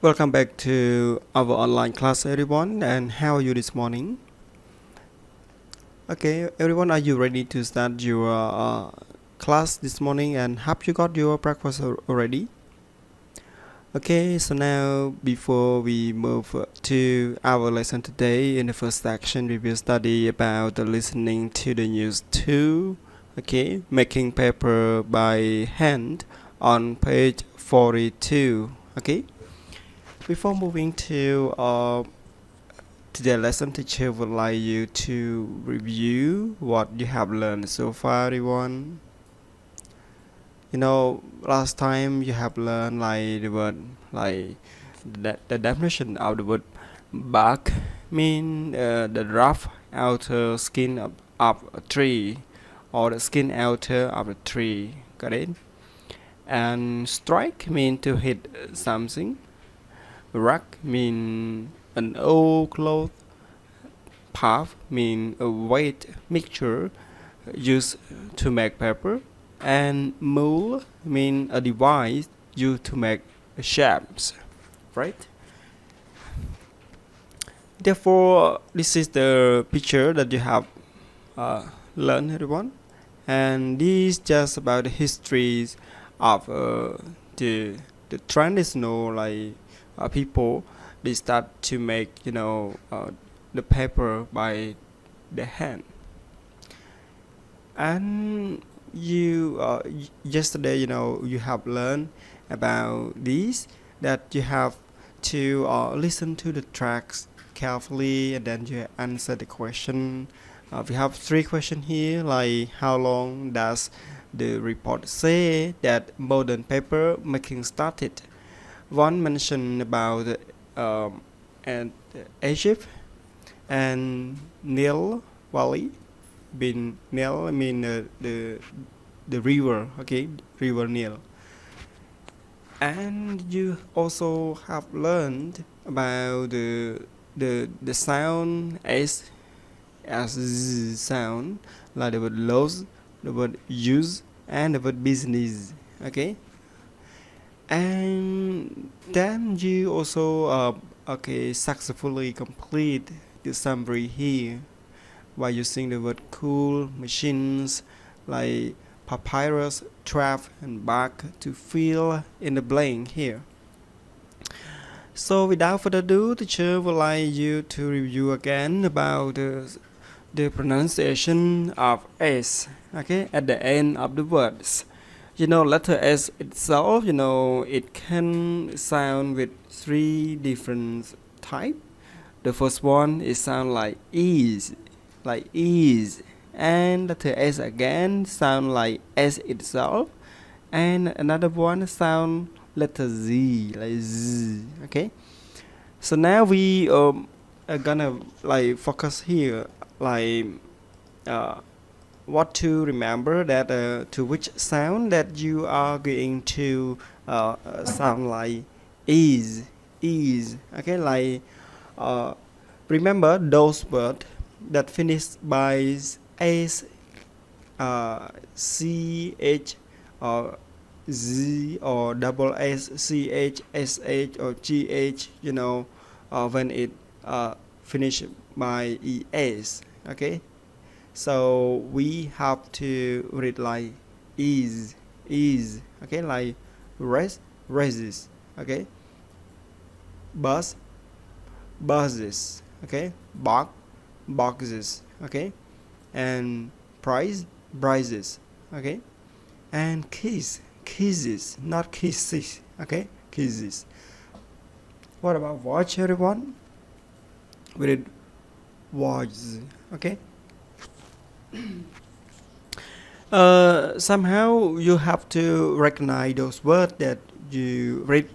Welcome back to our online class, everyone. And how are you this morning? Okay, everyone, are you ready to start your class this morning? And have you got your breakfast already? Okay, so now before we move to our lesson today, in the first section, we will study about the listening to the news too. Okay, making paper by hand on page 42. Okay. Before moving to today's lesson, teacher would like you to review what you have learned so far, everyone. Last time you have learned like the word, like the definition of the word bark mean the rough outer skin of a tree, or the skin outer of a tree. Got it? And strike mean to hit something. Rag mean an old cloth. Puff mean a wet mixture used to make paper. And mold mean a device used to make shapes. Right? Therefore, this is the picture that you have learned, everyone. And this is just about the histories of the traditional people. They start to make the paper by the hand. And you yesterday you have learned about this, that you have to listen to the tracks carefully, and then you answer the question. We have 3 questions here, like how long does the report say that modern paper making started? One mentioned about and Egypt and Nile Valley. Nile mean the river, okay, river Nile. And you also have learned about the sound as Z sound, like the word loss, the word use, and the word business. Okay. And then you also successfully complete the summary here by using the word cool, machines like papyrus, trap, and bark to fill in the blank here. So without further ado, teacher would like you to review again about the pronunciation of S, okay, at the end of the words. Letter S itself, it can sound with 3 different types. The first one is sound like is, and letter S again sound like S itself, and another one sound letter Z, like Z. Okay. So now we are gonna focus here, what to remember, that to which sound that you are going to sound like is. Okay, remember those words that finish by s, c, h, or z, or double s, ch, sh, or gh, when it finish by es. Okay. So we have to read like is, okay, like raises, okay, bus, buses, okay, boxes, okay, and prize, prizes, okay, and kisses, not kisses, okay, kisses. What about watch, everyone? We did watch, okay. Somehow you have to recognize those words that you read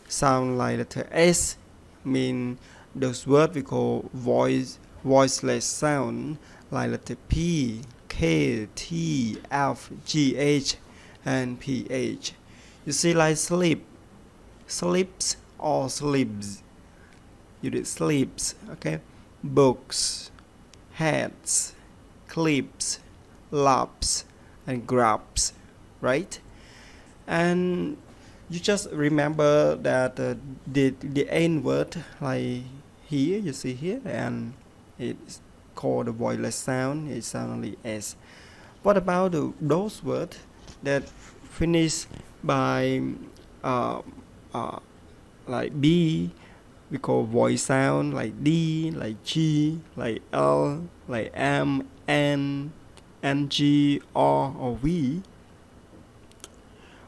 sound like letter S, mean those words we call voiceless sound, like letter P, K, T, F, G, H, and PH. You see, like sleep, sleeps, or sleeps. You did sleeps, okay. Books, hats, clips, laps, and grabs, right? And You just remember that the end word like here you see here, and it's called the voiceless sound. It sounds only S. What about those words that finish by uh, uh, like B? We call voice sound like D, like G, like L, like M, N, NG, R, or V.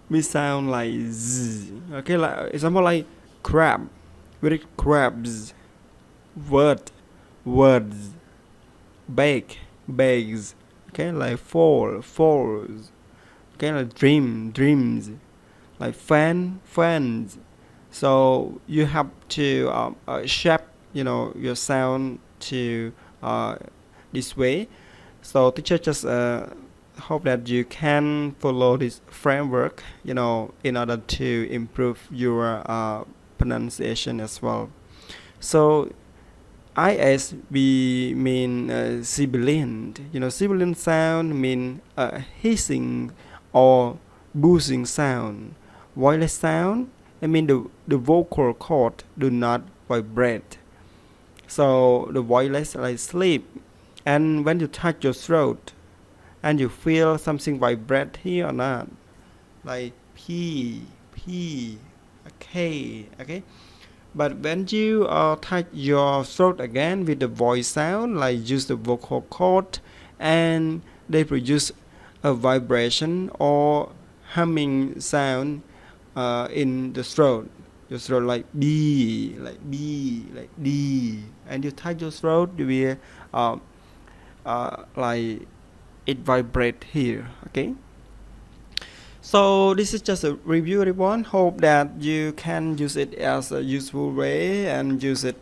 We sound like Z. Okay, like example like crab, very crabs, word, words, bake, bakes. Okay, like fall, falls. Okay, like dream, dreams, like fan, fans. So you have to shape, your sound to uh, this way. So teacher just hope that you can follow this framework, in order to improve your pronunciation as well. So ISB mean sibilant. Sibilant sound mean hissing or boozing sound. Voiceless sound, I mean the vocal cord do not vibrate. So the voiceless like sleep. And when you touch your throat and you feel something vibrate here or not, like P, P, K, okay? But when you touch your throat again with the voice sound, like use the vocal cord, and they produce a vibration or humming sound in the throat. Your throat like B, like B, like D, and you touch your throat, you will like it vibrate here. Okay. So this is just a review, everyone. Hope that you can use it as a useful way and use it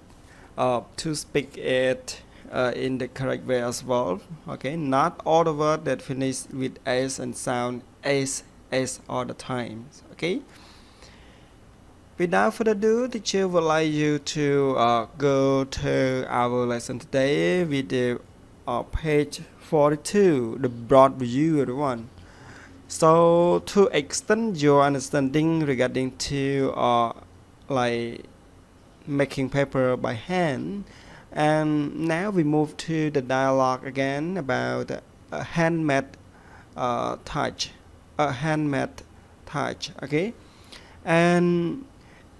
to speak it in the correct way as well. Okay, not all the words that finish with S and sound S all the time. Okay. Without further ado, teacher would like you to go to our lesson today with the page 42, the broad view, everyone. So to extend your understanding regarding to like making paper by hand, and now we move to the dialogue again about a handmade touch, okay. And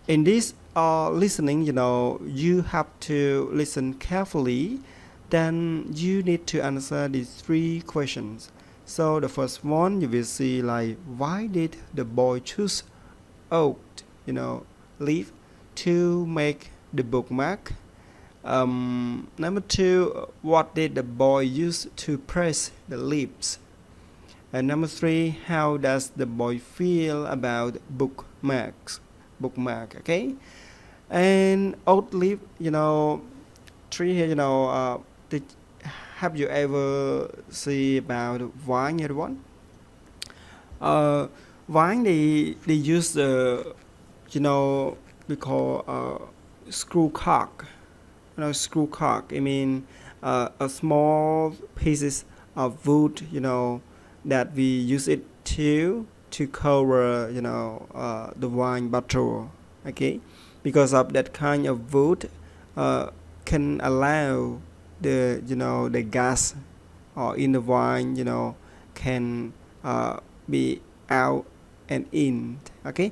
in this listening, you have to listen carefully. Then you need to answer these three questions. So the first one you will see like, why did the boy choose oak, leaf to make the bookmark? Number two, what did the boy use to press the lips? And number three, how does the boy feel about bookmark, okay? And oat leaf, tree here, have you ever see about vine, everyone? Vine, they use the, we call screw cock. Screw cock. I mean, a small pieces of wood, that we use it to cover, the wine bottle. Okay, because of that kind of wood, can allow the gas or in the wine, can be out and in. Okay,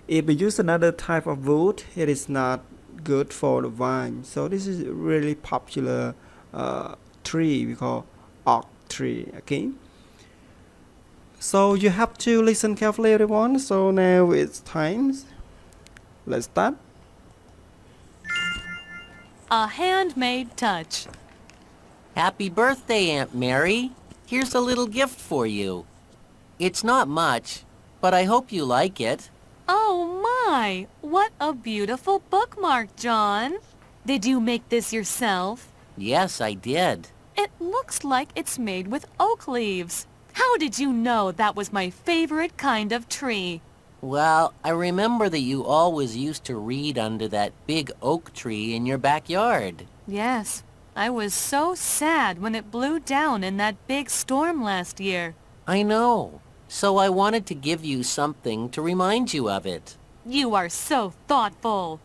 if we use another type of wood, it is not good for the wine. So this is a really popular tree we call oak tree. Okay, so you have to listen carefully, everyone. So now it's time. Let's start. A handmade touch. Happy birthday, Aunt Mary. Here's a little gift for you. It's not much, but I hope you like it. Oh my! What a beautiful bookmark, John. Did you make this yourself? Yes, I did. It looks like it's made with oak leaves. How did you know that was my favorite kind of tree? Well, I remember that you always used to read under that big oak tree in your backyard. Yes, I was so sad when it blew down in that big storm last year. I know. so I wanted to give you something to remind you of it. You are so thoughtful.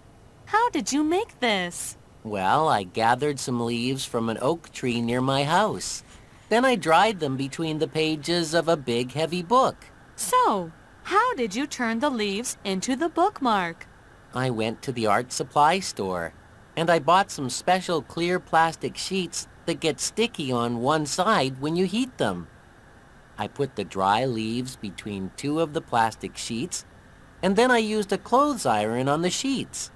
How did you make this? Well, I gathered some leaves from an oak tree near my house. Then I dried them between the pages of a big, heavy book. So, how did you turn the leaves into the bookmark? I went to the art supply store, and I bought some special clear plastic sheets that get sticky on one side when you heat them. I put the dry leaves between two of the plastic sheets, and then I used a clothes iron on the sheets.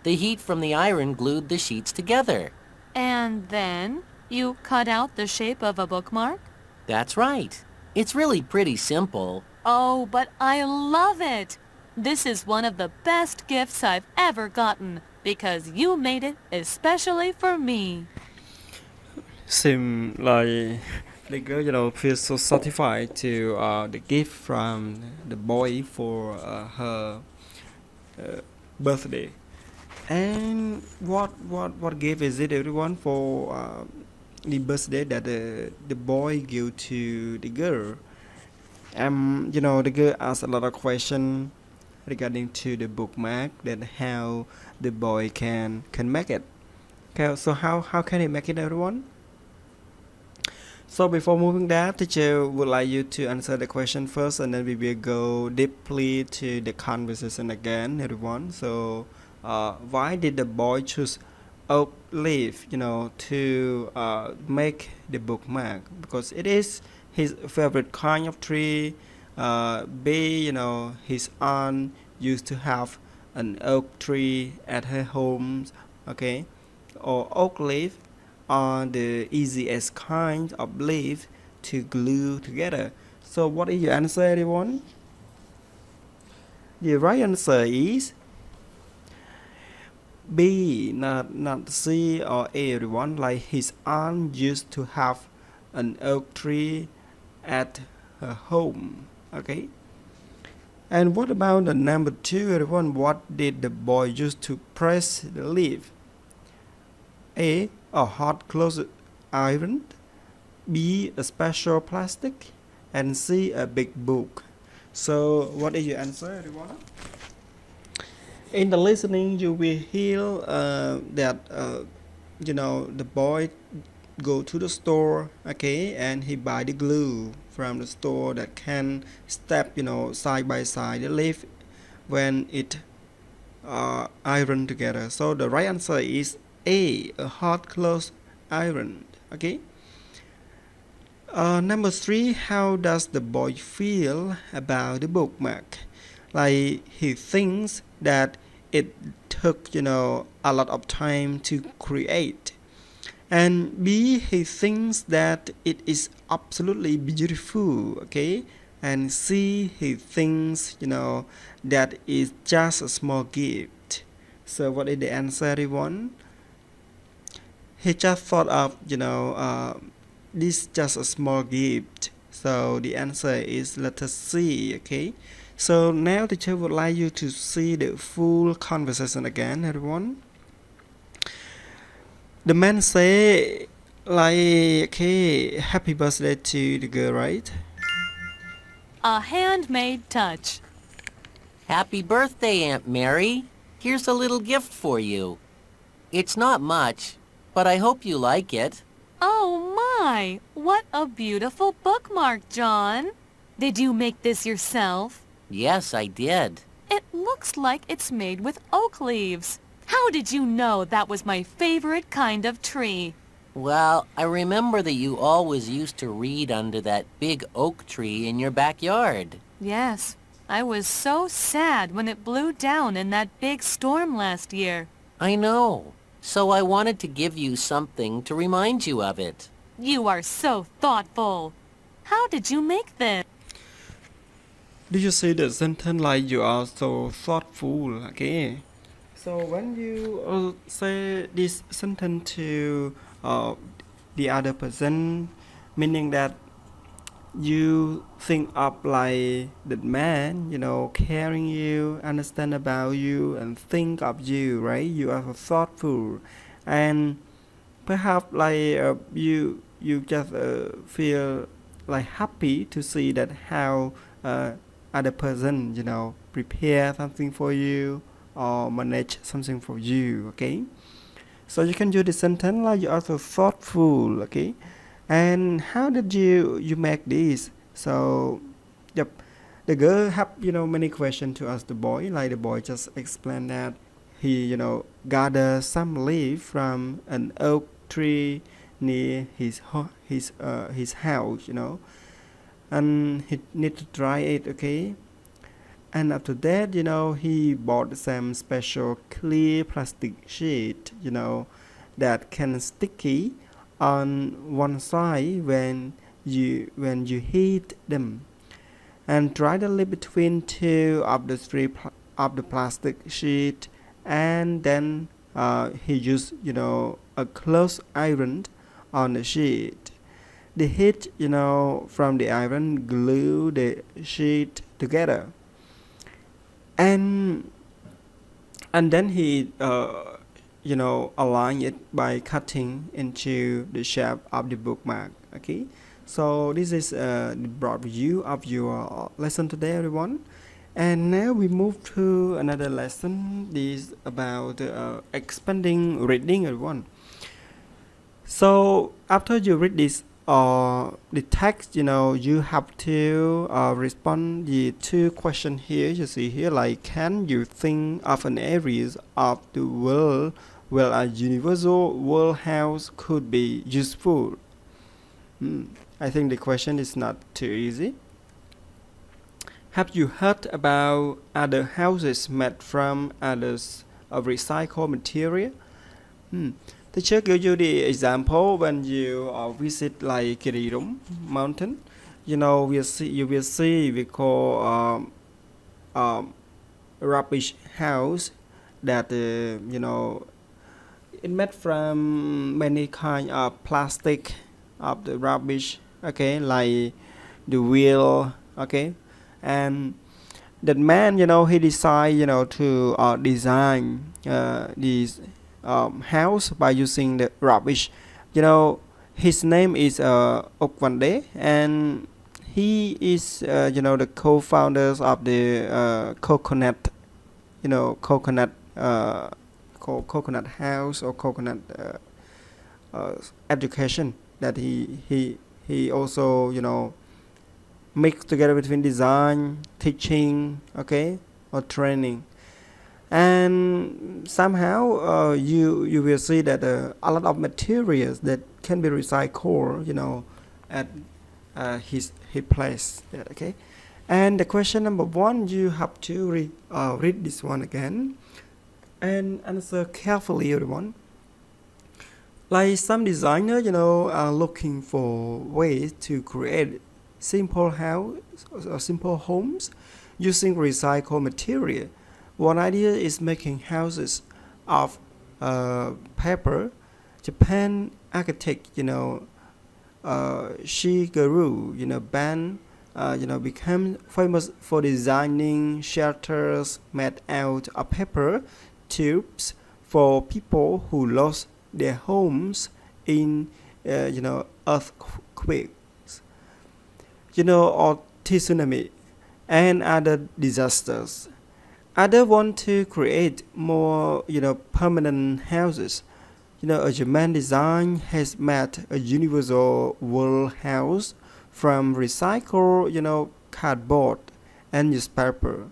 The heat from the iron glued the sheets together. And then you cut out the shape of a bookmark? That's right. It's really pretty simple. Oh, but I love it! This is one of the best gifts I've ever gotten because you made it especially for me. Seem like the girl, feels so satisfied to the gift from the boy for her birthday. And what gift is it, everyone, for the birthday that the boy give to the girl? The girl asked a lot of questions regarding to the bookmark, that how the boy can make it. Okay, so how can he make it, everyone? So before moving that, teacher would like you to answer the question first, and then we will go deeply to the conversation again, everyone. So, why did the boy choose oak leaf, to make the bookmark? Because it is his favorite kind of tree. His aunt used to have an oak tree at her home, okay, or oak leaf are the easiest kind of leaf to glue together. So what is your answer, everyone? The right answer is B, not C or A, everyone. Like his aunt used to have an oak tree at her home. Okay. And what about the number 2, everyone? What did the boy use to press the leaf? A hot clothes iron, B a special plastic, and C a big book. So what is your answer, everyone? In the listening, you will hear that the boy go to the store, okay, and he buy the glue from the store that can step side by side the leaf when it iron together. So the right answer is A, a hot clothes iron. Okay. Number 3, how does the boy feel about the bookmark? Like he thinks that it took a lot of time to create. And B, he thinks that it is absolutely beautiful. Okay. And C, he thinks that is just a small gift. So what is the answer, everyone? He just thought of this just a small gift. So the answer is letter C. Okay. So now the teacher would like you to see the full conversation again, everyone. The man say like, okay, happy birthday to the girl, right? A handmade touch. Happy birthday, Aunt Mary. Here's a little gift for you. It's not much, but I hope you like it. Oh my! What a beautiful bookmark, John. Did you make this yourself? Yes, I did. It looks like it's made with oak leaves. How did you know that was my favorite kind of tree? Well, I remember that you always used to read under that big oak tree in your backyard. Yes, I was so sad when it blew down in that big storm last year. I know. So I wanted to give you something to remind you of it. You are so thoughtful. How did you make this? Did you see the sentence like you are so thoughtful? Okay. So when you say this sentence to the other person, meaning that you think of like the man, caring you, understand about you, and think of you, right? You are so thoughtful, and perhaps like you just feel like happy to see that how other person, prepare something for you or manage something for you. Okay, so you can use the sentence like you are so thoughtful. Okay, and how did you make this? So, yep, the girl have many questions to ask the boy. Like the boy just explained that he gather some leaf from an oak tree near his house, and he need to dry it. Okay, and after that, he bought some special clear plastic sheet, that can sticky on one side when you heat them, and dry the lid between two of the of the plastic sheet, and then he used a close iron on the sheet. The heat from the iron glue the sheet together, and then he align it by cutting into the shape of the bookmark. Okay, so this is the broad view of your lesson today, everyone. And now we move to another lesson. This is about expanding reading, everyone. So after you read this the text, you have to respond the two questions here. You see here, like, can you think of an area of the world where a universal world house could be useful? I think the question is not too easy. Have you heard about other houses made from others of recycled material? Teacher give you the example when you visit like Kirirum mountain. You will see we call rubbish house that it made from many kind of plastic of the rubbish. Okay, like the wheel. Okay, and that man he decide to design this house by using the rubbish. His name is Okwande, and he is the co-founders of the coconut coconut house or coconut education that he also mix together between design, teaching, okay, or training. And somehow you will see that a lot of materials that can be recycled at his place. Okay, and the question number one, you have to read this one again and answer carefully, everyone. Like some designer are looking for ways to create simple house or simple homes using recycled material. One idea is making houses of paper. Japan architect, Shigeru, band, became famous for designing shelters made out of paper tubes for people who lost their homes in, earthquakes, or tsunami and other disasters. Others want to create more, permanent houses. A German design has made a universal world house from recycled, cardboard and newspaper.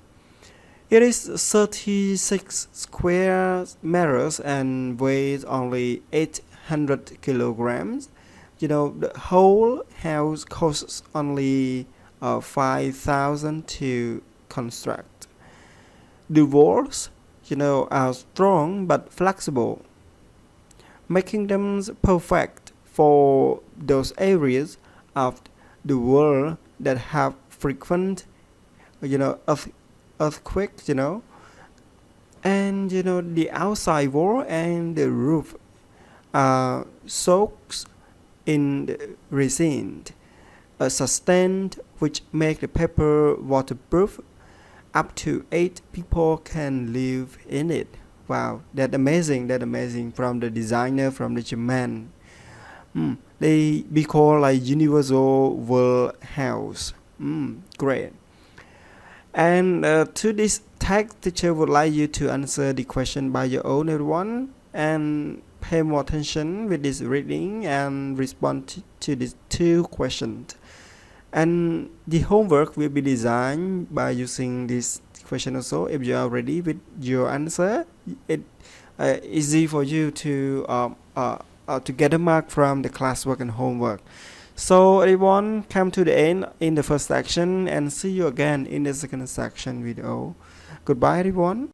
It is 36 square meters and weighs only 800 kilograms. The whole house costs only 5,000 to construct. The walls, are strong but flexible, making them perfect for those areas of the world that have frequent, earthquakes, and the outside wall and the roof are soaked in the resin, sustained, which make the paper waterproof. Up to 8 people can live in it. Wow, that's amazing from the designer from the Japan. They be called like universal world house. Great. And to this tag, teacher would like you to answer the question by your own, everyone, and pay more attention with this reading and respond to these two questions. And the homework will be designed by using this question also. If you are ready with your answer, it easy for you to get a mark from the classwork and homework. So everyone, come to the end in the first section and see you again in the second section video. Goodbye everyone.